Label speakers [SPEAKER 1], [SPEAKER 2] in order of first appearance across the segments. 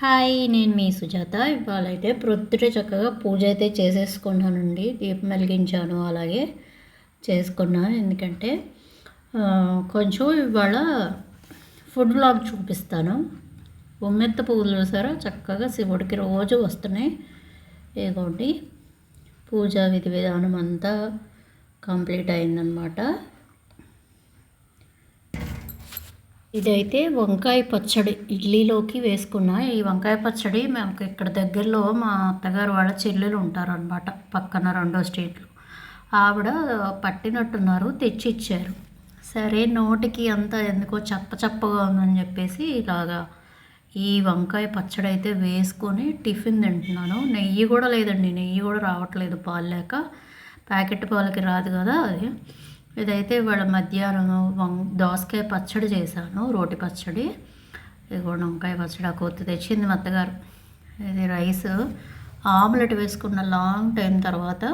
[SPEAKER 1] Hi, నేను మీ సుజాత. ఇవాళైతే ప్రొద్దుటే చక్కగా పూజ అయితే చేసేసుకున్నానండి. దీపం వెలిగించాను, అలాగే చేసుకున్నాను. ఎందుకంటే కొంచెం ఇవాళ ఫుడ్ వ్లాగ్ చూపిస్తాను. ఉమ్మెత్త పువ్వులు చూసారా, చక్కగా శివుడికి రోజు వస్తున్నాయి. ఇదిగోండి, పూజా విధి విధానం అంతా కంప్లీట్ అయిందనమాట. ఇదైతే వంకాయ పచ్చడి ఇడ్లీలోకి వేసుకున్నా. ఈ వంకాయ పచ్చడి మాకు ఇక్కడ దగ్గరలో మా అత్తగారు వాళ్ళ చెల్లెలు ఉంటారనమాట, పక్కన 2వ స్ట్రీట్లో. ఆవిడ పట్టినట్టున్నారు, తెచ్చి ఇచ్చారు. సరే, నోటికి అంతా ఎందుకో చప్పగా ఉందని చెప్పేసి ఇలాగా ఈ వంకాయ పచ్చడి అయితే వేసుకొని టిఫిన్ తింటున్నాను. నెయ్యి కూడా లేదండి, నెయ్యి కూడా రావట్లేదు, పాలు లేక. ప్యాకెట్ పాలకి రాదు కదా అది. ఇదైతే ఇవాళ మధ్యాహ్నం దోసకాయ పచ్చడి చేశాను, రోటి పచ్చడి. ఇది కూడా వంకాయ పచ్చడి ఆ కొత్త తెచ్చింది మా అత్తగారు. ఇది రైస్ ఆమ్లెట్ వేసుకున్న లాంగ్ టైం తర్వాత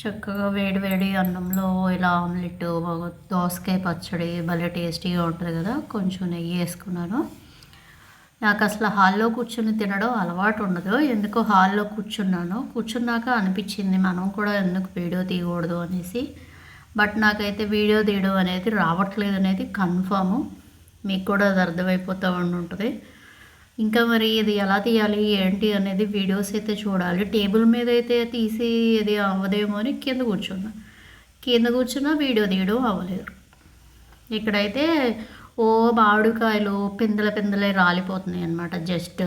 [SPEAKER 1] చక్కగా వేడి వేడి అన్నంలో ఇలా ఆమ్లెట్, దోసకాయ పచ్చడి భలే టేస్టీగా ఉంటుంది కదా. కొంచెం నెయ్యి వేసుకున్నాను. నాకు అసలు హాల్లో కూర్చొని తినడం అలవాటు ఉండదు. ఎందుకో హాల్లో కూర్చున్నాక అనిపించింది మనం కూడా ఎందుకు వీడియో తీయకూడదు అనేసి. బట్ నాకైతే వీడియో తీయడం అనేది రావట్లేదు అనేది కన్ఫాము. మీకు కూడా అది అర్థమైపోతూ ఉంటుంది. ఇంకా మరి ఇది ఎలా తీయాలి ఏంటి అనేది వీడియోస్ అయితే చూడాలి. టేబుల్ మీద అయితే తీసి ఇది అవ్వదేమో అని కింద కూర్చున్నా వీడియో తీయడం అవ్వలేదు. ఇక్కడైతే మామిడికాయలు పిందెలే రాలిపోతున్నాయి అన్నమాట. జస్ట్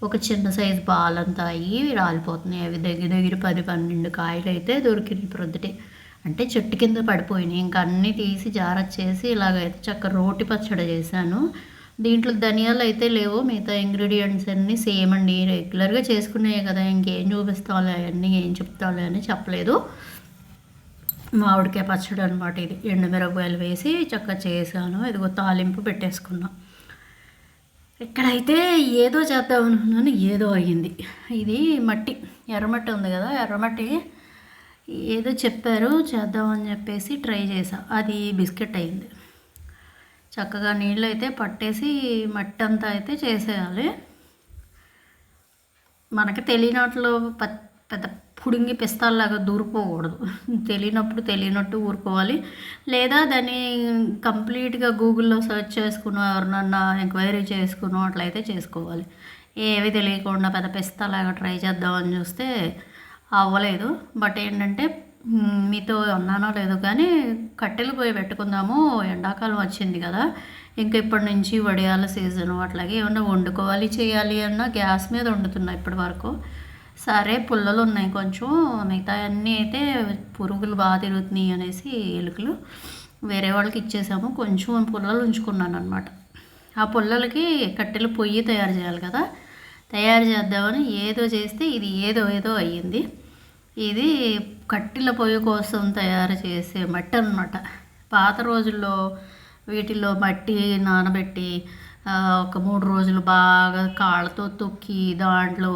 [SPEAKER 1] ఒక చిన్న సైజు బాల్ అంతా అయ్యి రాలిపోతున్నాయి. అవి దగ్గర 10-12 కాయలు అయితే దొరికింది ప్రొద్దుటే. అంటే చెట్టు కింద పడిపోయినాయి. ఇంకా అన్నీ తీసి జారచ్చేసి ఇలాగైతే చక్కగా రోటి పచ్చడి చేశాను. దీంట్లో ధనియాలు అయితే లేవు, మిగతా ఇంగ్రీడియంట్స్ అన్నీ సేమ్ అండి. రెగ్యులర్గా చేసుకున్నాయి కదా, ఇంకేం చూపిస్తాలే అవన్నీ, ఏం చెప్తాలే అని చెప్పలేదు. మామిడికాయ పచ్చడి అనమాట ఇది. ఎండుమిరపకాయలు వేసి చక్కగా చేశాను. ఇదిగో తాలింపు పెట్టేసుకున్నా. ఇక్కడైతే ఏదో చేద్దాం అనుకున్నాను, ఏదో అయ్యింది. ఇది ఎర్రమట్టి ఉంది కదా, ఎర్రమట్టి ఏదో చెప్పారు చేద్దామని చెప్పేసి ట్రై చేసా. అది బిస్కెట్ అయింది. చక్కగా నీళ్ళు అయితే పట్టేసి మట్టి అంతా అయితే చేసేయాలి. మనకి తెలియనట్లు పెద్ద పుడింగి పిస్తాల్లాగా దూరిపోకూడదు. తెలియనట్టు ఊరుకోవాలి. లేదా దాన్ని కంప్లీట్గా గూగుల్లో సెర్చ్ చేసుకుని ఎవరినన్నా ఎంక్వైరీ చేసుకుని అట్లయితే చేసుకోవాలి. ఏవి తెలియకుండా పెద్ద పిస్తాలాగా ట్రై చేద్దామని చూస్తే అవ్వలేదు. బట్ ఏంటంటే మీతో అన్నానో లేదో కానీ కట్టెలు పోయి పెట్టుకుందాము, ఎండాకాలం వచ్చింది కదా, ఇంకా ఇప్పటి నుంచి వడియాల సీజను. అట్లాగే ఏమన్నా వండుకోవాలి చేయాలి అన్నా గ్యాస్ మీద వండుతున్నా ఇప్పటి వరకు. సరే, పుల్లలు ఉన్నాయి కొంచెం, మిగతా అన్నీ అయితే పురుగులు బాగా తిరుగుతున్నాయి అనేసి ఎలుకలు వేరే వాళ్ళకి ఇచ్చేసాము. కొంచెం పుల్లలు ఉంచుకున్నాను అనమాట. ఆ పుల్లలకి కట్టెలు పొయ్యి తయారు చేయాలి కదా, తయారు చేద్దామని ఏదో చేస్తే ఇది ఏదో అయ్యింది. ఇది కట్టెల పొయ్యి కోసం తయారు చేసే మట్టి అనమాట. పాత రోజుల్లో వీటిల్లో మట్టి నానబెట్టి ఒక 3 రోజులు బాగా కాళ్ళతో తొక్కి దాంట్లో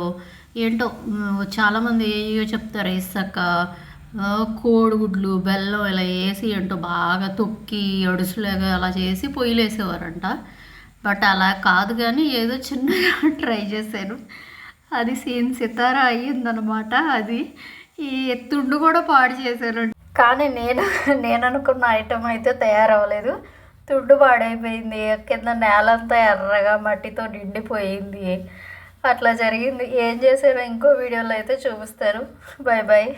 [SPEAKER 1] ఏంటో చాలామంది ఏయో చెప్తారు, ఇసక, కోడిగుడ్లు, బెల్లం ఇలా వేసి ఏంటో బాగా తొక్కి అడుసులాగా అలా చేసి పొయ్యిలు వేసేవారంట. బట్ అలా కాదు, కానీ ఏదో చిన్నగా ట్రై చేశాను. అది సితారా అయ్యిందనమాట. అది ఈ తుండు కూడా పాడు చేశాను. కానీ నేను అనుకున్న ఐటెం అయితే తయారవ్వలేదు. తుండు పాడైపోయింది, కింద నేలంతా ఎర్రగా మట్టితో నిండిపోయింది. అట్లా జరిగింది. ఏం చేశానో ఇంకో వీడియోలో అయితే చూపిస్తాను. బాయ్.